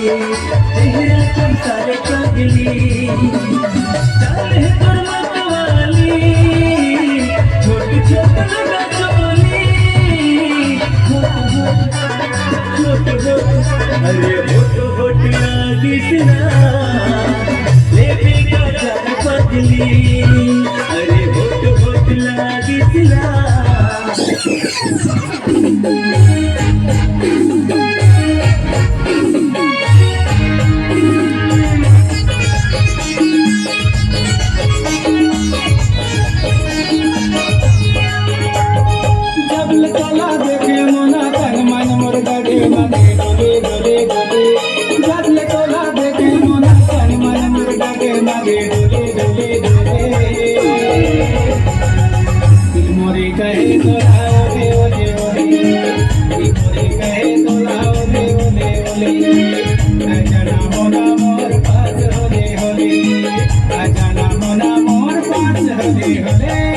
चेहरा चमकारे चगली चाल है तोर मतवाली छोट छोट लगा चोली छोट अरे होट होट लागिस ना लेबे गजर पगली अरे होट होट लागिस ना चला देखे मोना तन मन मोर डगे मने डोले डोले डोले जगले चला देखे मोना तन मन मोर डगे मने डोले डोले डोले दिल मोरी कहे तोला ओले ओले ओले दिल मोरी कहे तोला ओले ओले ओले आजाना मोना मोर पास होले होले आजाना मोना मोर पास होले होले